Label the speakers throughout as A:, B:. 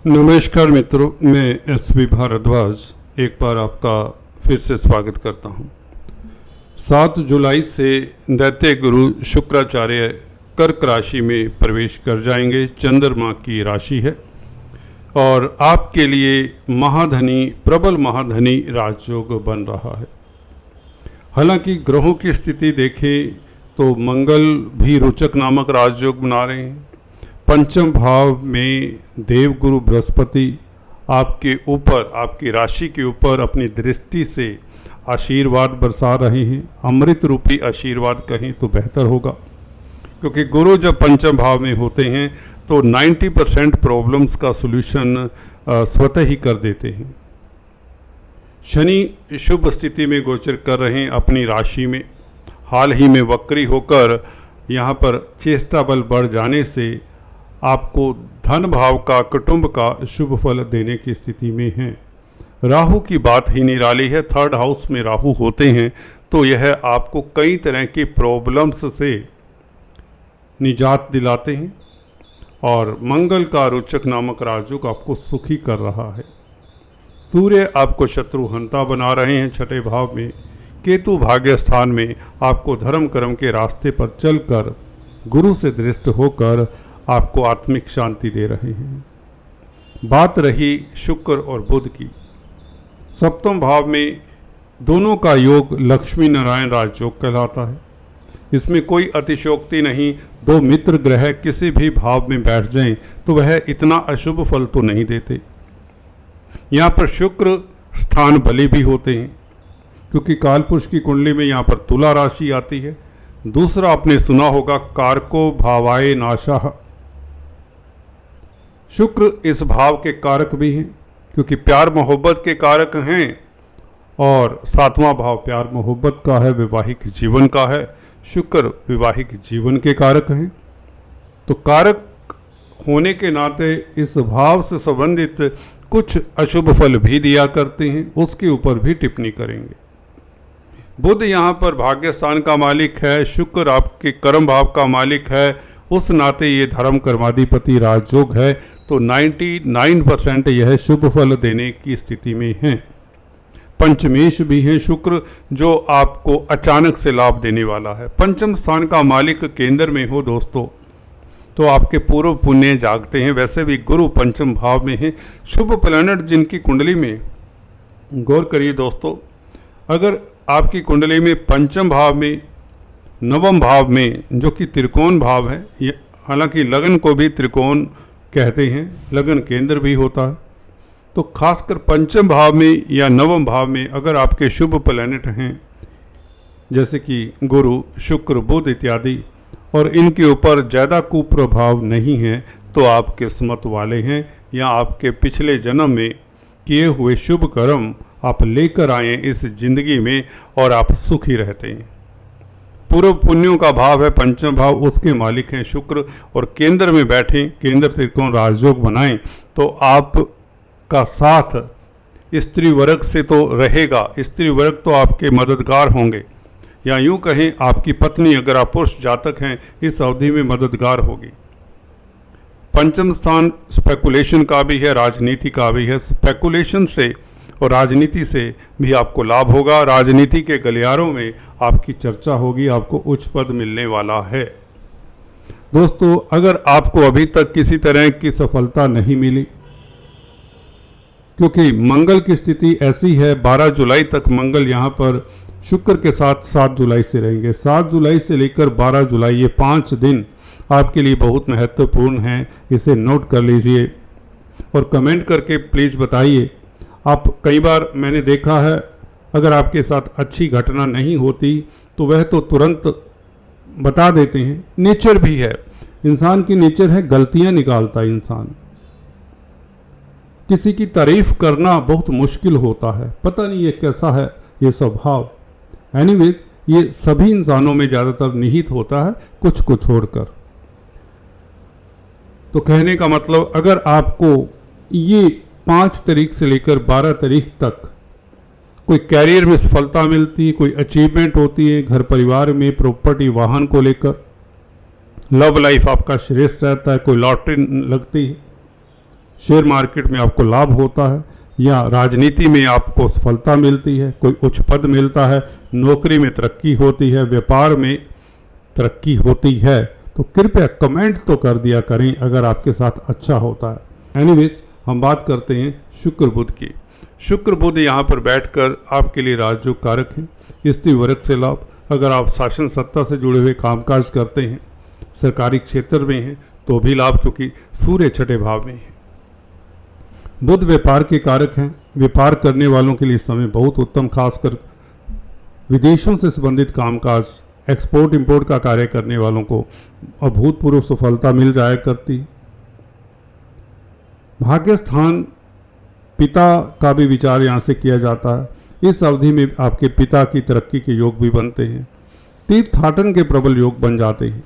A: नमस्कार मित्रों, मैं एस.वी. भारद्वाज एक बार आपका फिर से स्वागत करता हूं। 7 जुलाई से दैत्य गुरु शुक्राचार्य कर्क राशि में प्रवेश कर जाएंगे। चंद्रमा की राशि है और आपके लिए महाधनी, प्रबल महाधनी राजयोग बन रहा है। हालांकि ग्रहों की स्थिति देखें तो मंगल भी रोचक नामक राजयोग बना रहे हैं। पंचम भाव में देवगुरु बृहस्पति आपके ऊपर, आपकी राशि के ऊपर अपनी दृष्टि से आशीर्वाद बरसा रहे हैं। अमृत रूपी आशीर्वाद कहें तो बेहतर होगा, क्योंकि गुरु जब पंचम भाव में होते हैं तो 90% प्रॉब्लम्स का सॉल्यूशन स्वतः ही कर देते हैं। शनि शुभ स्थिति में गोचर कर रहे हैं अपनी राशि में। हाल ही में वक्री होकर यहाँ पर चेष्टा बल बढ़ जाने से आपको धन भाव का, कुटुंब का शुभ फल देने की स्थिति में है। राहु की बात ही निराली है। 3rd हाउस में राहु होते हैं तो यह आपको कई तरह की प्रॉब्लम्स से निजात दिलाते हैं और मंगल का रोचक नामक राजयोग आपको सुखी कर रहा है। सूर्य आपको शत्रुहंता बना रहे हैं 6ठे भाव में। केतु भाग्य स्थान में आपको धर्म कर्म के रास्ते पर चलकर गुरु से दृष्ट होकर आपको आत्मिक शांति दे रहे हैं। बात रही शुक्र और बुध की। 7वें भाव में दोनों का योग लक्ष्मी नारायण राजयोग कहलाता है। इसमें कोई अतिशयोक्ति नहीं। 2 मित्र ग्रह किसी भी भाव में बैठ जाएं तो वह इतना अशुभ फल तो नहीं देते। यहाँ पर शुक्र स्थान बली भी होते हैं, क्योंकि कालपुरुष की कुंडली में यहाँ पर तुला राशि आती है। दूसरा आपने सुना होगा कारको भावाय नाशः। शुक्र इस भाव के कारक भी हैं, क्योंकि प्यार मोहब्बत के कारक हैं और 7वां भाव प्यार मोहब्बत का है, वैवाहिक जीवन का है। शुक्र वैवाहिक जीवन के कारक हैं, तो कारक होने के नाते इस भाव से संबंधित कुछ अशुभ फल भी दिया करते हैं। उसके ऊपर भी टिप्पणी करेंगे। बुध यहाँ पर भाग्य स्थान का मालिक है, शुक्र आपके कर्म भाव का मालिक है। उस नाते ये धर्म कर्माधिपति राजयोग है, तो 99% यह शुभ फल देने की स्थिति में है। पंचमेश भी है शुक्र, जो आपको अचानक से लाभ देने वाला है। पंचम स्थान का मालिक केंद्र में हो दोस्तों, तो आपके पूर्व पुण्य जागते हैं। वैसे भी गुरु पंचम भाव में है। शुभ प्लैनेट जिनकी कुंडली में, गौर करिए दोस्तों, अगर आपकी कुंडली में पंचम भाव में, 9वें भाव में, जो कि त्रिकोण भाव है, हालांकि लगन को भी त्रिकोण कहते हैं, लगन केंद्र भी होता है, तो खासकर पंचम भाव में या 9वें भाव में अगर आपके शुभ प्लैनेट हैं, जैसे कि गुरु, शुक्र, बुध इत्यादि, और इनके ऊपर ज़्यादा कुप्रभाव नहीं है, तो आप किस्मत वाले हैं, या आपके पिछले जन्म में किए हुए शुभ कर्म आप लेकर आए इस जिंदगी में और आप सुखी रहते हैं। पूर्व पुण्यों का भाव है पंचम भाव, उसके मालिक हैं शुक्र, और केंद्र में बैठें, केंद्र त्रिकोण राजयोग बनाएं तो आपका साथ स्त्री वर्ग से तो रहेगा। स्त्री वर्ग तो आपके मददगार होंगे, या यूँ कहें आपकी पत्नी, अगर आप पुरुष जातक हैं, इस अवधि में मददगार होगी। पंचम स्थान स्पेकुलेशन का भी है, राजनीति का भी है। स्पेकुलेशन से और राजनीति से भी आपको लाभ होगा। राजनीति के गलियारों में आपकी चर्चा होगी, आपको उच्च पद मिलने वाला है। दोस्तों, अगर आपको अभी तक किसी तरह की सफलता नहीं मिली, क्योंकि मंगल की स्थिति ऐसी है, 12 जुलाई तक मंगल यहाँ पर शुक्र के साथ 7 जुलाई से रहेंगे। 7 जुलाई से लेकर 12 जुलाई, ये 5 दिन आपके लिए बहुत महत्वपूर्ण हैं। इसे नोट कर लीजिए और कमेंट करके प्लीज़ बताइए। आप, कई बार मैंने देखा है, अगर आपके साथ अच्छी घटना नहीं होती तो वह तो तुरंत बता देते हैं। नेचर भी है, इंसान की नेचर है, गलतियां निकालता है इंसान। किसी की तारीफ करना बहुत मुश्किल होता है, पता नहीं ये कैसा है ये स्वभाव। एनीवेज, ये सभी इंसानों में ज़्यादातर निहित होता है, कुछ को छोड़कर। तो कहने का मतलब, अगर आपको ये 5 तारीख से लेकर 12 तारीख तक कोई कैरियर में सफलता मिलती है, कोई अचीवमेंट होती है, घर परिवार में, प्रॉपर्टी, वाहन को लेकर, लव लाइफ आपका श्रेष्ठ रहता है, कोई लॉटरी लगती है, शेयर मार्केट में आपको लाभ होता है, या राजनीति में आपको सफलता मिलती है, कोई उच्च पद मिलता है, नौकरी में तरक्की होती है, व्यापार में तरक्की होती है, तो कृपया कमेंट तो कर दिया करें अगर आपके साथ अच्छा होता है। एनीवेज, हम बात करते हैं शुक्र बुध की। शुक्र बुध यहाँ पर बैठकर आपके लिए राजयोग कारक है। स्त्री वर्ग से लाभ, अगर आप शासन सत्ता से जुड़े हुए कामकाज करते हैं, सरकारी क्षेत्र में हैं, तो भी लाभ, क्योंकि सूर्य छठे भाव में है। बुध व्यापार के कारक हैं। व्यापार करने वालों के लिए समय बहुत उत्तम, खासकर विदेशों से संबंधित कामकाज, एक्सपोर्ट इंपोर्ट का कार्य करने वालों को अभूतपूर्व सफलता मिल जाया करती। भाग्य स्थान पिता का भी विचार यहाँ से किया जाता है। इस अवधि में आपके पिता की तरक्की के योग भी बनते हैं। तीर्थाटन के प्रबल योग बन जाते हैं।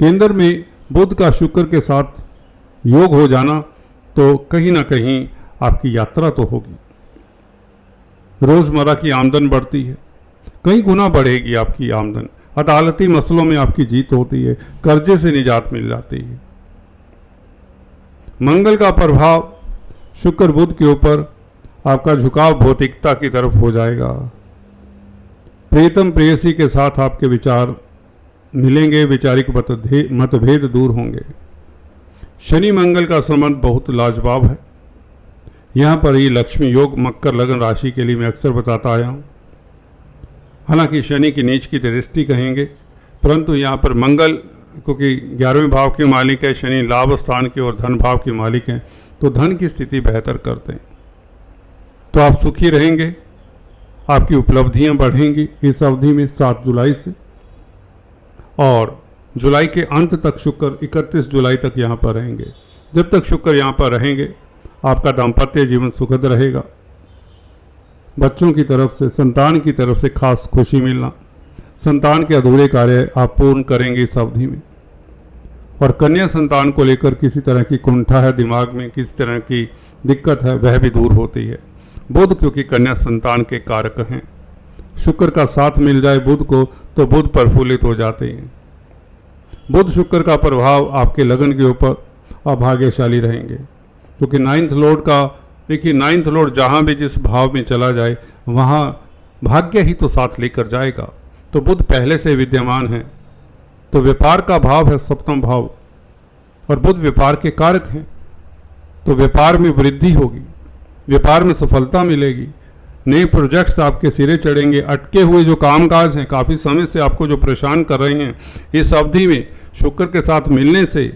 A: केंद्र में बुध का शुक्र के साथ योग हो जाना, तो कहीं ना कहीं आपकी यात्रा तो होगी। रोजमर्रा की आमदन बढ़ती है, कई गुना बढ़ेगी आपकी आमदन। अदालती मसलों में आपकी जीत होती है, कर्जे से निजात मिल जाती है। मंगल का प्रभाव शुक्र बुध के ऊपर, आपका झुकाव भौतिकता की तरफ हो जाएगा। प्रियतम प्रेयसी के साथ आपके विचार मिलेंगे, वैचारिक मतभेद दूर होंगे। शनि मंगल का संबंध बहुत लाजवाब है। यहाँ पर ये लक्ष्मी योग मकर लगन राशि के लिए मैं अक्सर बताता आया हूँ। हालांकि शनि की नीच की दृष्टि कहेंगे, परंतु यहाँ पर मंगल, क्योंकि 11वें भाव के मालिक है, शनि लाभ स्थान के और धन भाव के मालिक हैं, तो धन की स्थिति बेहतर करते हैं। तो आप सुखी रहेंगे, आपकी उपलब्धियां बढ़ेंगी इस अवधि में 7 जुलाई से, और जुलाई के अंत तक शुक्र 31 जुलाई तक यहाँ पर रहेंगे। जब तक शुक्र यहाँ पर रहेंगे, आपका दाम्पत्य जीवन सुखद रहेगा। बच्चों की तरफ से, संतान की तरफ से खास खुशी मिलना, संतान के अधूरे कार्य आप पूर्ण करेंगे इस अवधि में। और कन्या संतान को लेकर किसी तरह की कुंठा है दिमाग में, किसी तरह की दिक्कत है, वह भी दूर होती है। बुध क्योंकि कन्या संतान के कारक हैं, शुक्र का साथ मिल जाए बुध को, तो बुध प्रफुल्लित हो जाते हैं। बुध शुक्र का प्रभाव आपके लगन के ऊपर, आप भाग्यशाली रहेंगे, क्योंकि 9th लॉर्ड का, देखिए 9th लॉर्ड जहाँ भी जिस भाव में चला जाए, वहाँ भाग्य ही तो साथ लेकर जाएगा। तो बुध पहले से विद्यमान है, तो व्यापार का भाव है 7वां भाव, और बुध व्यापार के कारक हैं, तो व्यापार में वृद्धि होगी, व्यापार में सफलता मिलेगी, नए प्रोजेक्ट्स आपके सिरे चढ़ेंगे। अटके हुए जो कामकाज हैं, काफ़ी समय से आपको जो परेशान कर रहे हैं, इस अवधि में शुक्र के साथ मिलने से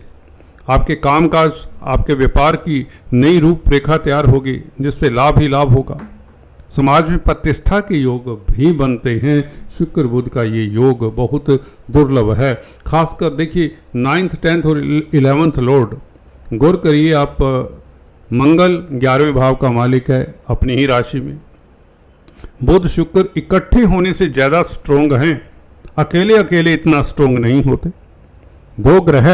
A: आपके कामकाज, आपके व्यापार की नई रूपरेखा तैयार होगी, जिससे लाभ ही लाभ होगा। समाज में प्रतिष्ठा के योग भी बनते हैं। शुक्र बुध का ये योग बहुत दुर्लभ है। खासकर देखिए 9th 10th और 11th लॉर्ड, गौर करिए आप, मंगल 11वें भाव का मालिक है अपनी ही राशि में। बुध शुक्र इकट्ठे होने से ज़्यादा स्ट्रोंग हैं, अकेले अकेले इतना स्ट्रोंग नहीं होते। दो ग्रह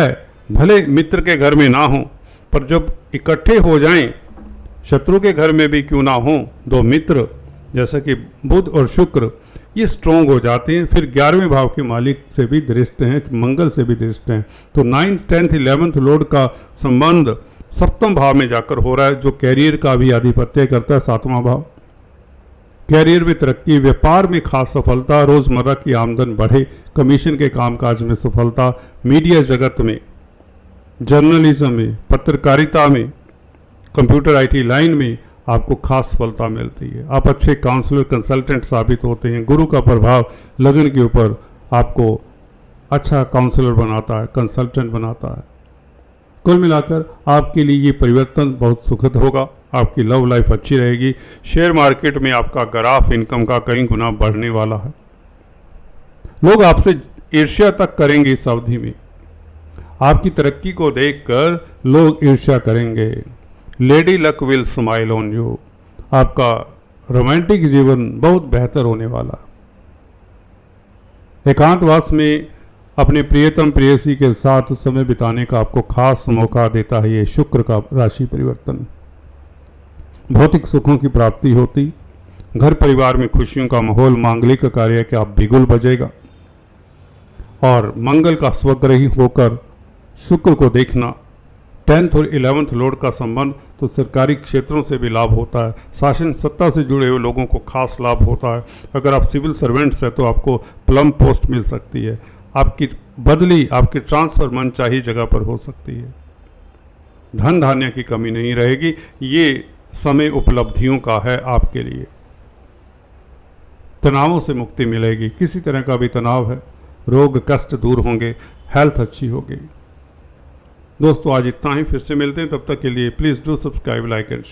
A: भले मित्र के घर में ना हो, पर जब इकट्ठे हो जाएं, शत्रु के घर में भी क्यों ना हो, दो मित्र जैसा कि बुध और शुक्र, ये स्ट्रोंग हो जाते हैं। फिर 11वें भाव के मालिक से भी दृष्ट हैं, मंगल से भी दृष्ट हैं, तो 9th 10th 11th लॉर्ड का संबंध 7वें भाव में जाकर हो रहा है, जो कैरियर का भी आधिपत्य करता है। 7वां भाव कैरियर में तरक्की, व्यापार में खास सफलता, रोजमर्रा की आमदन बढ़े, कमीशन के कामकाज में सफलता, मीडिया जगत में, जर्नलिज्म में, पत्रकारिता में, कंप्यूटर IT लाइन में आपको खास सफलता मिलती है। आप अच्छे काउंसलर कंसल्टेंट साबित होते हैं। गुरु का प्रभाव लगन के ऊपर आपको अच्छा काउंसलर बनाता है, कंसल्टेंट बनाता है। कुल मिलाकर आपके लिए ये परिवर्तन बहुत सुखद होगा। आपकी लव लाइफ अच्छी रहेगी। शेयर मार्केट में आपका ग्राफ इनकम का कई गुना बढ़ने वाला है। लोग आपसे ईर्ष्या तक करेंगे इस अवधि में। आपकी तरक्की को देखकर लोग ईर्ष्या करेंगे। Lady luck will smile on you. आपका रोमांटिक जीवन बहुत बेहतर होने वाला। एकांतवास में अपने प्रियतम प्रेयसी के साथ समय बिताने का आपको खास मौका देता है ये शुक्र का राशि परिवर्तन। भौतिक सुखों की प्राप्ति होती, घर परिवार में खुशियों का माहौल, मांगलिक कार्य का बिगुल बजेगा। और मंगल का स्वग्रही होकर शुक्र को देखना, 10th और 11th लॉर्ड का संबंध, तो सरकारी क्षेत्रों से भी लाभ होता है। शासन सत्ता से जुड़े हुए लोगों को खास लाभ होता है। अगर आप सिविल सर्वेंट्स हैं तो आपको प्लम पोस्ट मिल सकती है। आपकी बदली, आपकी ट्रांसफ़र मनचाही जगह पर हो सकती है। धन धान्य की कमी नहीं रहेगी। ये समय उपलब्धियों का है आपके लिए। तनावों से मुक्ति मिलेगी। किसी तरह का भी तनाव है, रोग कष्ट दूर होंगे, हेल्थ अच्छी होगी। दोस्तों आज इतना ही, फिर से मिलते हैं। तब तक के लिए please do subscribe, like and share.